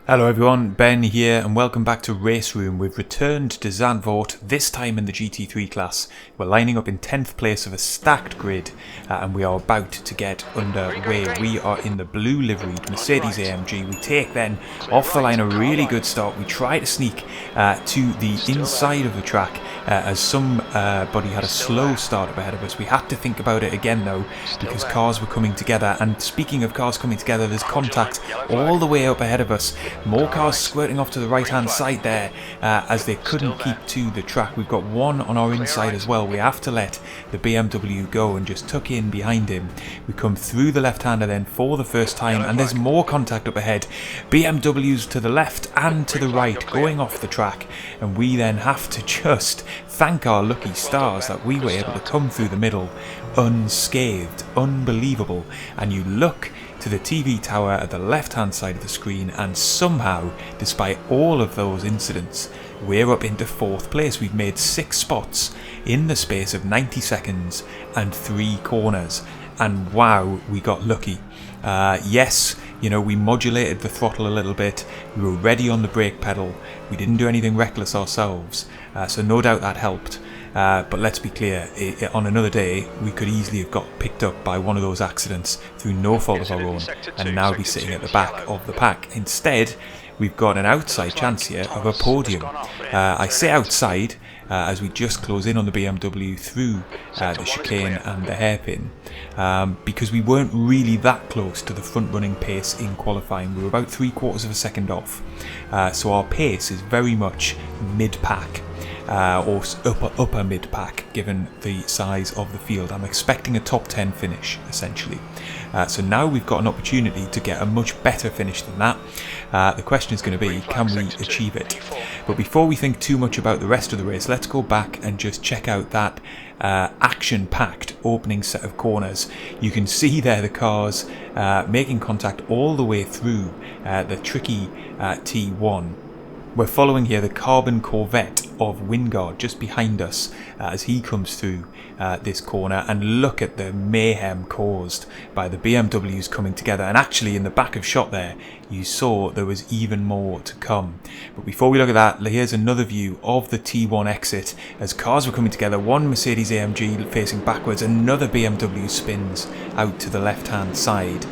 Hello everyone, Ben here and welcome back to RaceRoom. We've returned to Zandvoort, this time in the GT3 class. We're lining up in 10th place of a stacked grid and we are about to get underway. We are in the blue liveried Mercedes AMG. We take then off the line a really good start. We try to sneak to the inside of the track as somebody had a slow start up ahead of us. We had to think about it again though because cars were coming together, and speaking of cars coming together, there's contact all the way up ahead of us. More cars squirting off to the right hand side there as they couldn't keep to the track. We've got one on our inside as well. We have to let the BMW go and just tuck in behind him. We come through the left hander then for the first time, and there's more contact up ahead. BMWs to the left and to the right going off the track, and we then have to just thank our lucky stars that we were able to come through the middle unscathed. Unbelievable. And you look to the TV tower at the left hand side of the screen, and somehow, despite all of those incidents, we're up into 4th place. We've made 6 spots in the space of 90 seconds and 3 corners, and wow, we got lucky. Yes, you know, we modulated the throttle a little bit, we were ready on the brake pedal, we didn't do anything reckless ourselves, so no doubt that helped. But let's be clear, on another day we could easily have got picked up by one of those accidents through no fault of our own and now be sitting at the back of the pack. Instead, we've got an outside chance here of a podium. I say outside as we just close in on the BMW through the chicane and the hairpin, because we weren't really that close to the front running pace in qualifying. We were about 3/4 of a second off, so our pace is very much mid-pack. Or upper mid-pack given the size of the field. I'm expecting a top 10 finish essentially. So now we've got an opportunity to get a much better finish than that. The question is going to be, can we achieve it? But before we think too much about the rest of the race, let's go back and just check out that action-packed opening set of corners. You can see there the cars making contact all the way through the tricky T1. We're following here the carbon Corvette of Wingard just behind us as he comes through this corner, and look at the mayhem caused by the BMWs coming together. And actually in the back of shot there you saw there was even more to come. But before we look at that, here's another view of the T1 exit as cars were coming together. One Mercedes AMG facing backwards, another BMW spins out to the left hand side.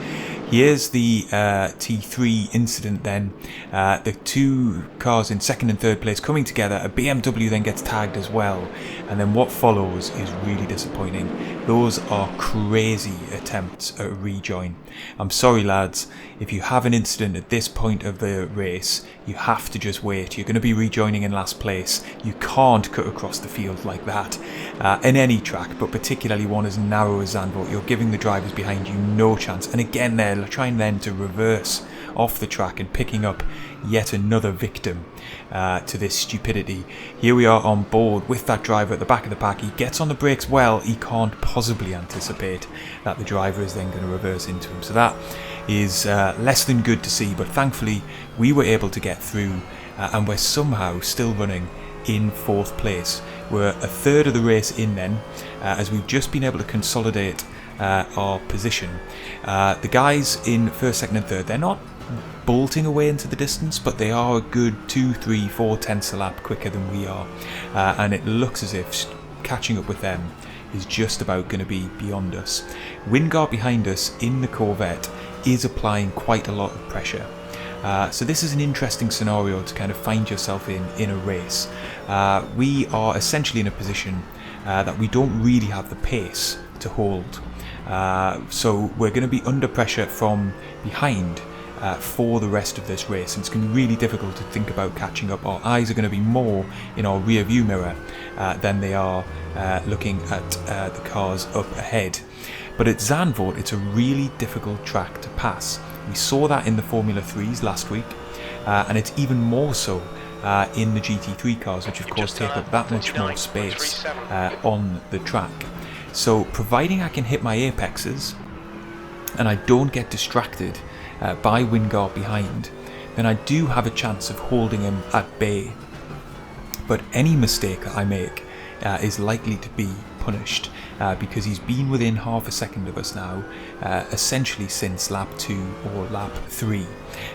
Here's the T3 incident then, the 2 cars in 2nd and 3rd place coming together. A BMW then gets tagged as well, and then what follows is really disappointing. Those are crazy attempts at a rejoin. I'm sorry lads, if you have an incident at this point of the race, you have to just wait. You're going to be rejoining in last place. You can't cut across the field like that in any track, but particularly one as narrow as Zandvoort. You're giving the drivers behind you no chance. And again they're trying then to reverse off the track and picking up yet another victim to this stupidity. Here we are on board with that driver at the back of the pack. He gets on the brakes well. He can't possibly anticipate that the driver is then going to reverse into him. So that is less than good to see, but thankfully we were able to get through and we're somehow still running in 4th place. We're a third of the race in then, as we've just been able to consolidate our position. The guys in 1st, 2nd and 3rd, they're not bolting away into the distance, but they are a good 2, 3, 4 tenths a lap quicker than we are, and it looks as if catching up with them is just about going to be beyond us. Wingard behind us in the Corvette is applying quite a lot of pressure. So this is an interesting scenario to kind of find yourself in a race. We are essentially in a position that we don't really have the pace to hold. So we're going to be under pressure from behind for the rest of this race, and it's going to be really difficult to think about catching up. Our eyes are going to be more in our rear view mirror than they are looking at the cars up ahead. But at Zandvoort it's a really difficult track to pass. We saw that in the Formula 3s last week, and it's even more so in the GT3 cars, which of course take up that much more space on the track. So providing I can hit my apexes and I don't get distracted by Wingard behind, then I do have a chance of holding him at bay. But any mistake that I make is likely to be punished because he's been within half a second of us now, essentially since lap 2 or lap 3,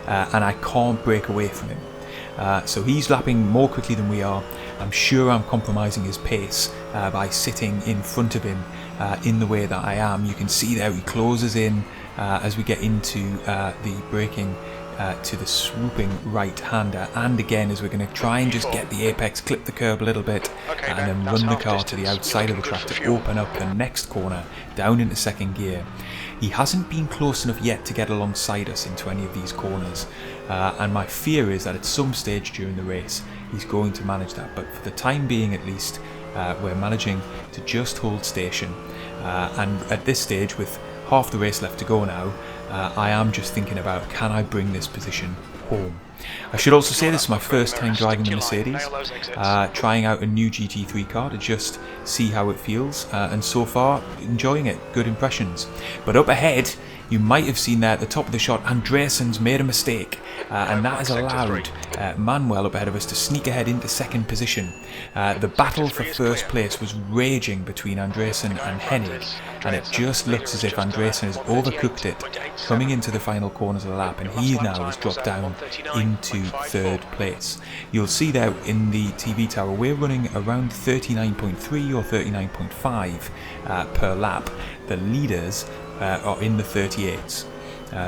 and I can't break away from him. So he's lapping more quickly than we are. I'm sure I'm compromising his pace by sitting in front of him in the way that I am. You can see there he closes in as we get into the braking to the swooping right-hander, and again as we're going to try and just get the apex, clip the curb a little bit, and then run the car to the outside of the track to open up the next corner down into second gear. He hasn't been close enough yet to get alongside us into any of these corners, and my fear is that at some stage during the race he's going to manage that, but for the time being at least we're managing to just hold station, and at this stage with half the race left to go now, I am just thinking about, can I bring this position home? I should also say this is my first time driving the Mercedes, trying out a new GT3 car to just see how it feels, and so far enjoying it, good impressions. But up ahead, you might have seen there at the top of the shot, Andresen's made a mistake, and that has allowed Manuel up ahead of us to sneak ahead into second position. The battle for first place was raging between Andresen and Hennig, and it just looks as if Andresen has overcooked it coming into the final corners of the lap, and he now has dropped down into third place. You'll see there in the TV tower we're running around 39.3 or 39.5 per lap. The leaders are in the 38s,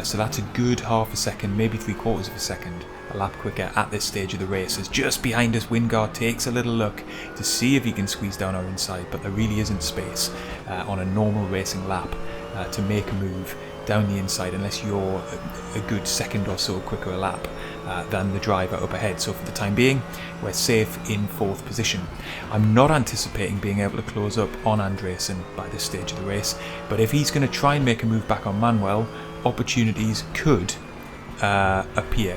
so that's a good half a second, maybe 3/4 of a second a lap quicker at this stage of the race. As just behind us Wingard takes a little look to see if he can squeeze down our inside, but there really isn't space on a normal racing lap to make a move down the inside unless you're a good second or so quicker a lap than the driver up ahead. So for the time being we're safe in fourth position. I'm not anticipating being able to close up on Andresen by this stage of the race, but if he's going to try and make a move back on Manuel, opportunities could appear,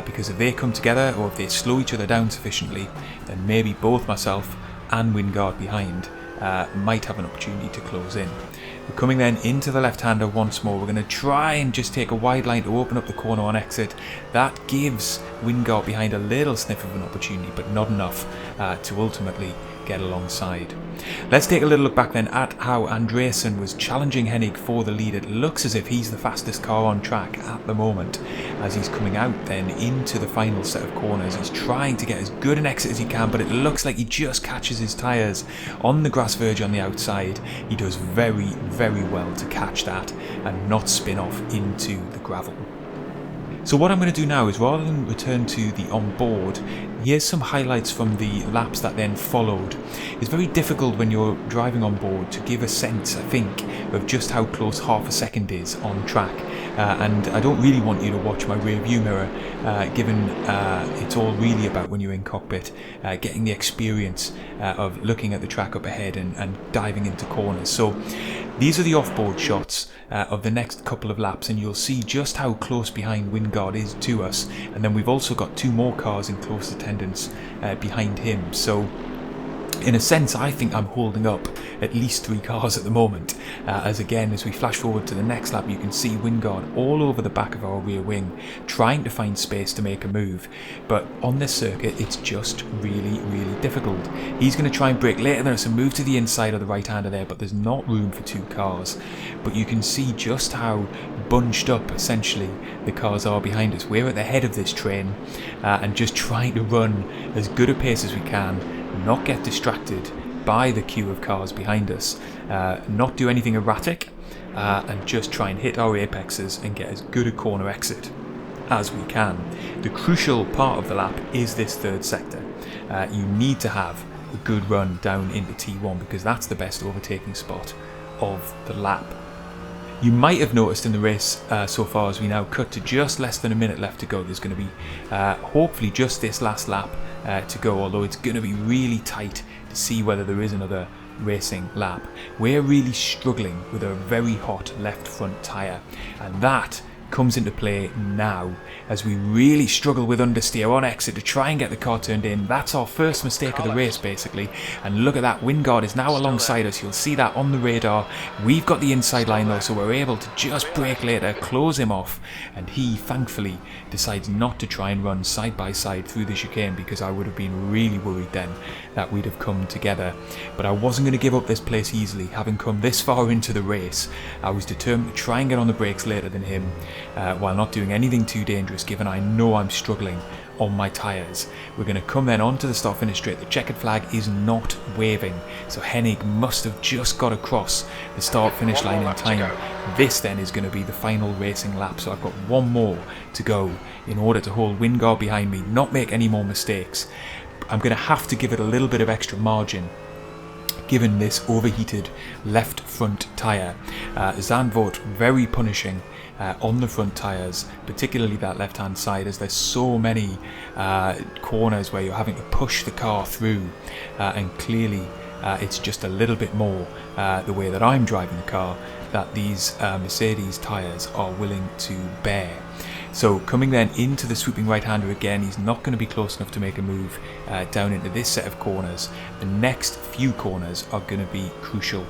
because if they come together or if they slow each other down sufficiently, then maybe both myself and Wingard behind might have an opportunity to close in. We're coming then into the left-hander once more. We're going to try and just take a wide line to open up the corner on exit. That gives Wingard behind a little sniff of an opportunity, but not enough to ultimately get alongside. Let's take a little look back then at how Andresen was challenging Hennig for the lead. It looks as if he's the fastest car on track at the moment as he's coming out then into the final set of corners. He's trying to get as good an exit as he can, but it looks like he just catches his tyres on the grass verge on the outside. He does very, very well to catch that and not spin off into the gravel. So what I'm going to do now is, rather than return to the onboard, here's some highlights from the laps that then followed. It's very difficult when you're driving on board to give a sense, I think, of just how close half a second is on track. And I don't really want you to watch my rear view mirror, given it's all really about, when you're in cockpit, getting the experience of looking at the track up ahead and diving into corners. So these are the off-board shots of the next couple of laps, and you'll see just how close behind Wingard is to us, and then we've also got two more cars in close attendance behind him. So in a sense, I think I'm holding up at least 3 cars at the moment, as again, as we flash forward to the next lap, you can see Wingard all over the back of our rear wing, trying to find space to make a move. But on this circuit, it's just really, really difficult. He's going to try and brake later than us and move to the inside of the right-hander there, but there's not room for 2 cars. But you can see just how bunched up, essentially, the cars are behind us. We're at the head of this train, and just trying to run as good a pace as we can, not get distracted by the queue of cars behind us, not do anything erratic, and just try and hit our apexes and get as good a corner exit as we can. The crucial part of the lap is this third sector. You need to have a good run down into T1 because that's the best overtaking spot of the lap. You might have noticed in the race so far, as we now cut to just less than a minute left to go, there's going to be hopefully just this last lap to go, although it's going to be really tight to see whether there is another racing lap. We're really struggling with a very hot left front tyre, and that comes into play now as we really struggle with understeer on exit to try and get the car turned in. That's our first mistake of the race basically, and look at that, Wingard is now alongside us. You'll see that on the radar. We've got the inside line though, so we're able to just brake later, close him off, and he thankfully decides not to try and run side by side through the chicane, because I would have been really worried then that we'd have come together. But I wasn't going to give up this place easily. Having come this far into the race, I was determined to try and get on the brakes later than him, while not doing anything too dangerous, given I know I'm struggling on my tyres. We're going to come then onto the start finish straight. The checkered flag is not waving, so Hennig must have just got across the start finish line in time. This then is going to be the final racing lap, so I've got one more to go in order to hold Wingard behind me, not make any more mistakes. I'm going to have to give it a little bit of extra margin given this overheated left front tyre. Zandvoort very punishing on the front tyres, particularly that left hand side, as there's so many corners where you're having to push the car through, and clearly it's just a little bit more the way that I'm driving the car that these Mercedes tyres are willing to bear. So coming then into the swooping right-hander again, he's not going to be close enough to make a move down into this set of corners. The next few corners are going to be crucial.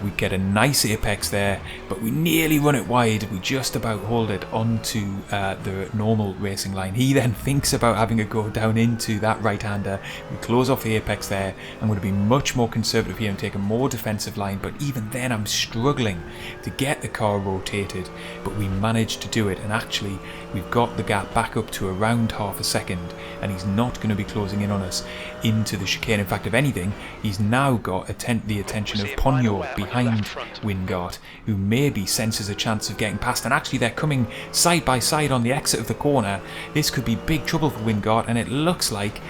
We get a nice apex there, but we nearly run it wide. We just about hold it onto the normal racing line. He then thinks about having a go down into that right-hander. We close off the apex there. I'm going to be much more conservative here and take a more defensive line, but even then I'm struggling to get the car rotated, but we managed to do it, and actually we've got the gap back up to around half a second, and he's not going to be closing in on us into the chicane. In fact, if anything, he's now got the attention of Ponyo behind Wingard, who maybe senses a chance of getting past, and actually they're coming side by side on the exit of the corner. This could be big trouble for Wingard, and it looks like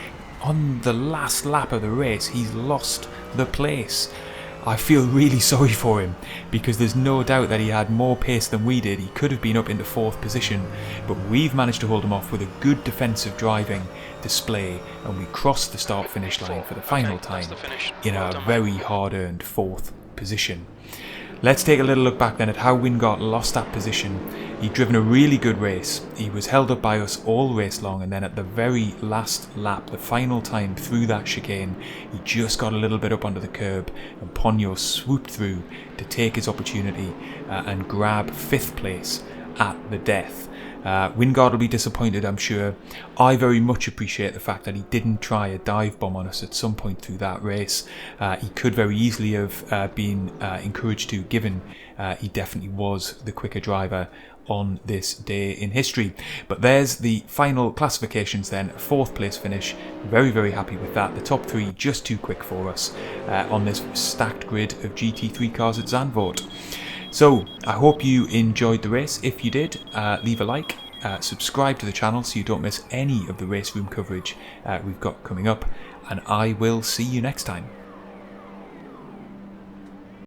on the last lap of the race he's lost the place. I feel really sorry for him, because there's no doubt that he had more pace than we did. He could have been up into 4th position, but we've managed to hold him off with a good defensive driving display, and we crossed the start finish line for the final time in a very hard-earned 4th position. Let's take a little look back then at how Wingard lost that position. He'd driven a really good race. He was held up by us all race long, and then at the very last lap, the final time through that chicane, he just got a little bit up onto the curb, and Ponyo swooped through to take his opportunity and grab 5th place at the death. Wingard will be disappointed, I'm sure. I very much appreciate the fact that he didn't try a dive bomb on us at some point through that race. He could very easily have been encouraged to, given he definitely was the quicker driver on this day in history. But there's the final classifications then. 4th place finish, very happy with that. The top 3 just too quick for us on this stacked grid of GT3 cars at Zandvoort. So I hope you enjoyed the race. If you did, leave a like, subscribe to the channel so you don't miss any of the race room coverage we've got coming up, and I will see you next time.